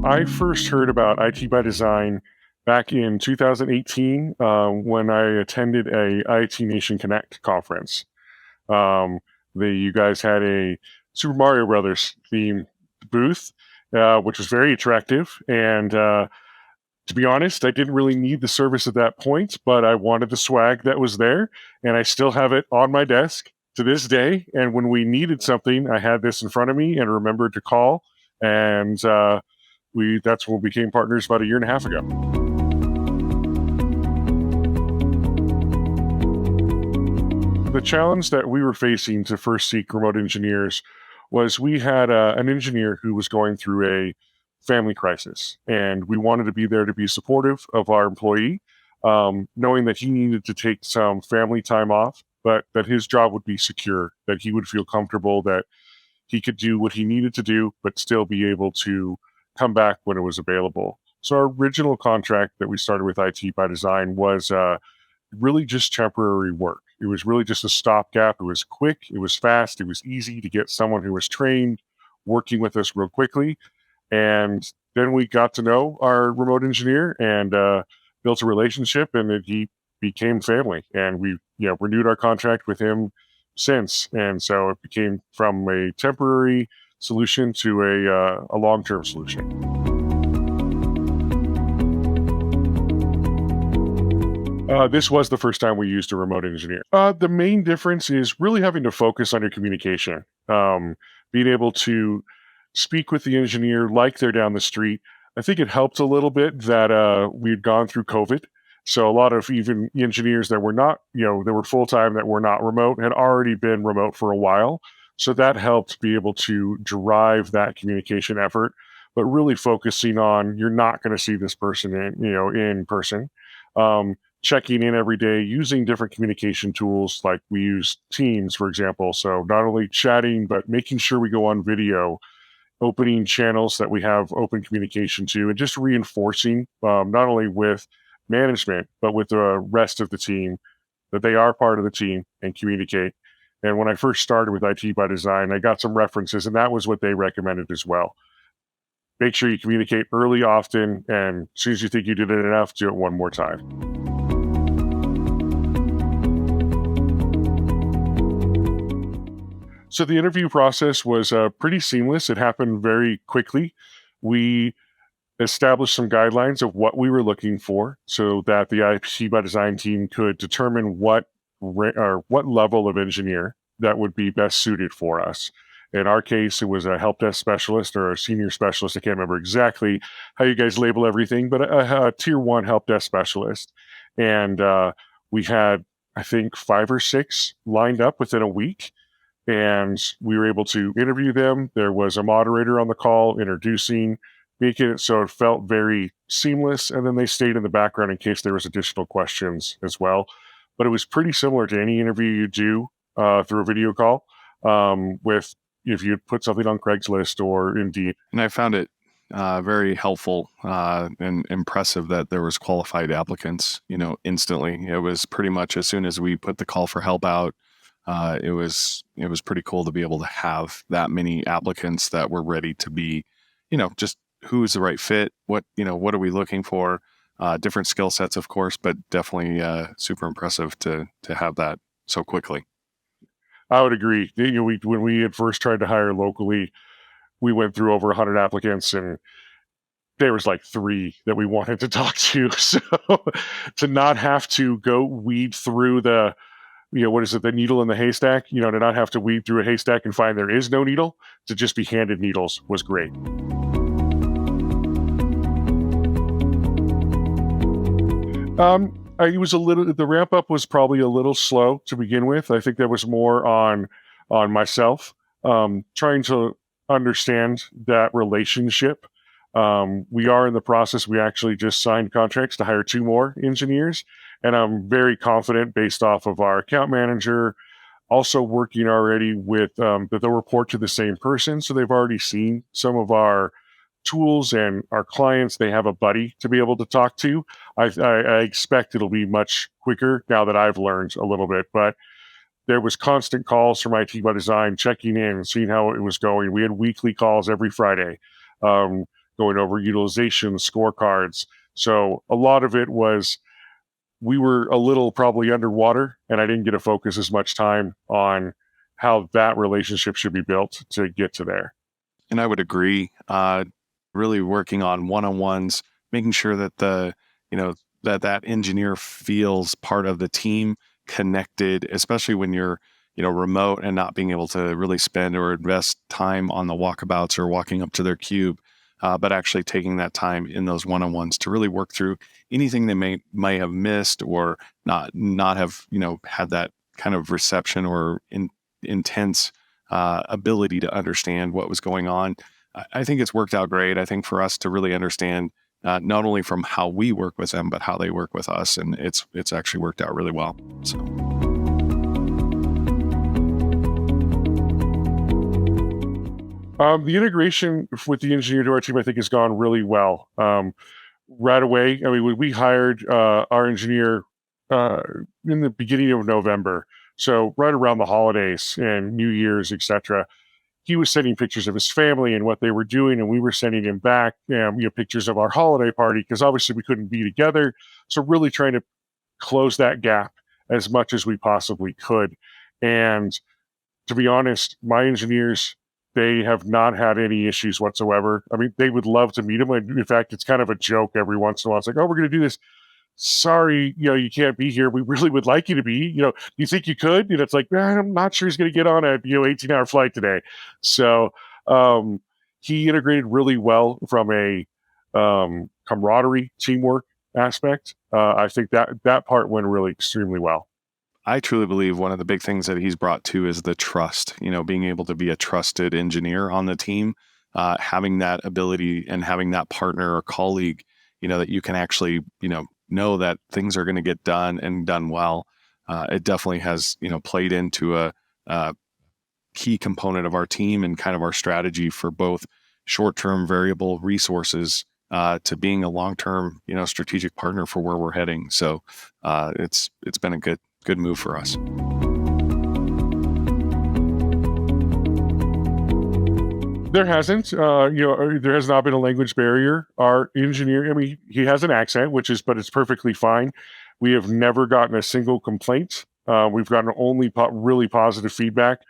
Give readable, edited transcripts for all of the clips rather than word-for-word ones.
I first heard about IT by Design back in 2018 when I attended a IT Nation Connect conference. Um, you guys had a Super Mario Brothers themed booth, which was very attractive. And to be honest, I didn't really need the service at that point, but I wanted the swag that was there, and I still have it on my desk to this day. And when we needed something, I had this in front of me and remembered to call. And that's when we became partners about a year and a half ago. The challenge that we were facing to first seek remote engineers was we had an engineer who was going through a family crisis, and we wanted to be there to be supportive of our employee, knowing that he needed to take some family time off, but that his job would be secure, that he would feel comfortable, that he could do what he needed to do, but still be able to come back when it was available. So our original contract that we started with IT by Design was really just temporary work. It was really just a stopgap. It was quick, it was fast, it was easy to get someone who was trained working with us real quickly. And then we got to know our remote engineer and built a relationship, and he became family. And we renewed our contract with him since. And so it became from a temporary solution to a long-term solution. This was the first time we used a remote engineer. The main difference is really having to focus on your communication, being able to speak with the engineer like they're down the street. I think it helped a little bit that we'd gone through COVID. So a lot of even engineers that were not, that were full-time, that were not remote, had already been remote for a while. So that helped be able to drive that communication effort, but really focusing on, you're not going to see this person in person. Checking in every day, using different communication tools, like we use Teams, for example. So not only chatting, but making sure we go on video, opening channels that we have open communication to, and just reinforcing not only with management, but with the rest of the team that they are part of the team and communicate. And when I first started with IT by Design, I got some references, and that was what they recommended as well. Make sure you communicate early, often, and as soon as you think you did it enough, do it one more time. So the interview process was pretty seamless. It happened very quickly. We established some guidelines of what we were looking for so that the IT by Design team could determine what level of engineer that would be best suited for us. In our case, it was a help desk specialist or a senior specialist. I can't remember exactly how you guys label everything, but a tier 1 help desk specialist. And we had, I think, 5 or 6 lined up within a week. And we were able to interview them. There was a moderator on the call introducing, making it so it felt very seamless. And then they stayed in the background in case there was additional questions as well. But it was pretty similar to any interview you do through a video call with if you put something on Craigslist or Indeed. And I found it very helpful and impressive that there was qualified applicants, instantly. It was pretty much as soon as we put the call for help out, it was pretty cool to be able to have that many applicants that were ready to be, just who's the right fit, what are we looking for, different skill sets, of course, but definitely super impressive to have that so quickly. I would agree. When we had first tried to hire locally, we went through over 100 applicants, and there was like 3 that we wanted to talk to. So to not have to go weed through the needle in the haystack, to not have to weed through a haystack and find there is no needle, to just be handed needles was great. The ramp up was probably a little slow to begin with. I think that was more on myself, trying to understand that relationship. We are in the process. We actually just signed contracts to hire 2 more engineers. And I'm very confident, based off of our account manager, also working already with that they'll report to the same person. So they've already seen some of our tools and our clients. They have a buddy to be able to talk to. I expect it'll be much quicker now that I've learned a little bit. But there was constant calls from IT by Design, checking in, seeing how it was going. We had weekly calls every Friday. going over utilization, scorecards. So a lot of it was we were a little probably underwater, and I didn't get to focus as much time on how that relationship should be built to get to there. And I would agree. Really working on one-on-ones, making sure that that engineer feels part of the team, connected, especially when you're remote and not being able to really spend or invest time on the walkabouts or walking up to their cube, but actually taking that time in those one-on-ones to really work through anything they may have missed or not have had that kind of reception or intense ability to understand what was going on. I think it's worked out great. I think for us to really understand not only from how we work with them, but how they work with us, and it's actually worked out really well. So. The integration with the engineer to our team, I think, has gone really well. Right away, I mean, we hired our engineer in the beginning of November, so right around the holidays and New Year's, etc. He was sending pictures of his family and what they were doing, and we were sending him back, pictures of our holiday party because obviously we couldn't be together. So really trying to close that gap as much as we possibly could. And to be honest, my engineers, they have not had any issues whatsoever. I mean, they would love to meet him. In fact, it's kind of a joke every once in a while. It's like, oh, we're going to do this. Sorry, you can't be here. We really would like you to be. Do you think you could? It's like, I'm not sure he's going to get on a 18-hour flight today. So he integrated really well from a camaraderie, teamwork aspect. I think that part went really extremely well. I truly believe one of the big things that he's brought to is the trust, being able to be a trusted engineer on the team, having that ability and having that partner or colleague, that you can actually, know that things are going to get done and done well. It definitely has, played into a key component of our team and kind of our strategy for both short-term variable resources to being a long-term, strategic partner for where we're heading. So it's been a good move for us. There hasn't, there has not been a language barrier. Our engineer, I mean, he has an accent, but it's perfectly fine. We have never gotten a single complaint. We've gotten only really positive feedback.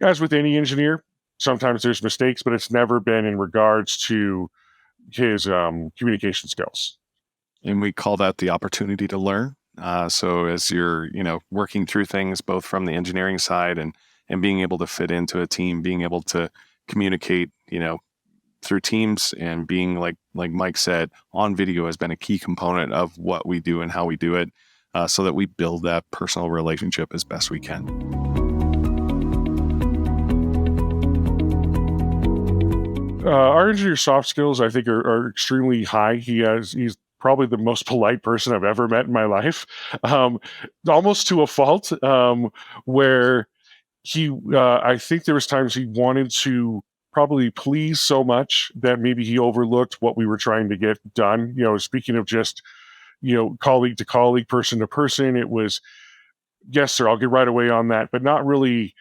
As with any engineer, sometimes there's mistakes, but it's never been in regards to his communication skills. And we call that the opportunity to learn. So as you're, working through things both from the engineering side and being able to fit into a team, being able to communicate, through Teams and being like Myke said, on video has been a key component of what we do and how we do it, so that we build that personal relationship as best we can. Our engineer's soft skills, I think, are extremely high. He's probably the most polite person I've ever met in my life, almost to a fault, where I think there was times he wanted to probably please so much that maybe he overlooked what we were trying to get done. Speaking of just, colleague to colleague, person to person, it was, yes, sir, I'll get right away on that, but not really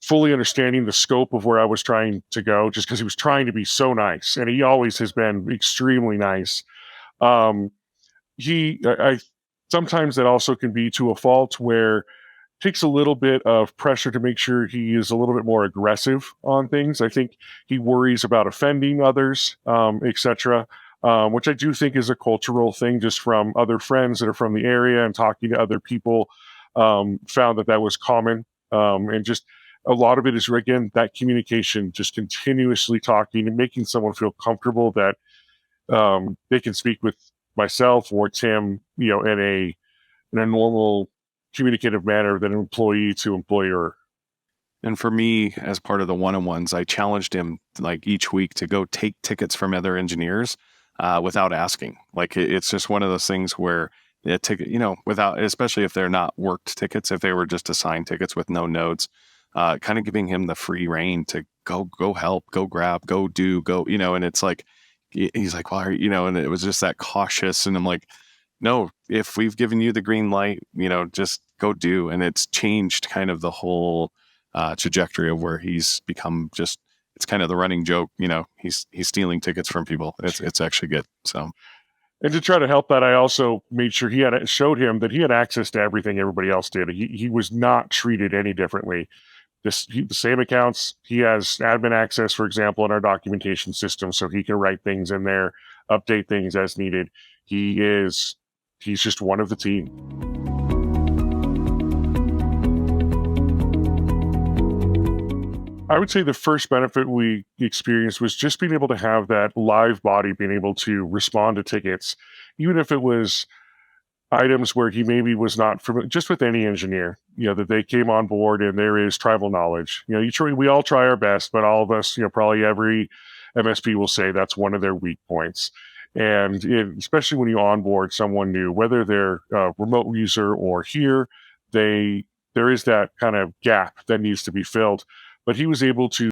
fully understanding the scope of where I was trying to go, just because he was trying to be so nice, and he always has been extremely nice. I sometimes that also can be to a fault where takes a little bit of pressure to make sure he is a little bit more aggressive on things. I think he worries about offending others, etc., which I do think is a cultural thing, just from other friends that are from the area and talking to other people, found that was common. And just a lot of it is, again, that communication, just continuously talking and making someone feel comfortable that they can speak with myself or Tim, in a normal communicative manner than employee to employer. And for me, as part of the one-on-ones, I challenged him like each week to go take tickets from other engineers without asking. Like it's just one of those things where a ticket, without, especially if they're not worked tickets, if they were just assigned tickets with no notes, kind of giving him the free reign to go help, go grab, go do, go, and it's like, he's like, well, and it was just that cautious. And I'm like, no, if we've given you the green light, just go do. And it's changed kind of the whole trajectory of where he's become just it's kind of the running joke. He's stealing tickets from people. It's actually good. So. And to try to help that, I also made sure showed him that he had access to everything everybody else did. He was not treated any differently. The same accounts, he has admin access, for example, in our documentation system, so he can write things in there, update things as needed. He's just one of the team. I would say the first benefit we experienced was just being able to have that live body being able to respond to tickets, even if it was items where he maybe was not familiar, just with any engineer, that they came on board and there is tribal knowledge. We all try our best, but all of us, probably every MSP will say that's one of their weak points. And especially when you onboard someone new, whether they're a remote user or here, there is that kind of gap that needs to be filled. But he was able to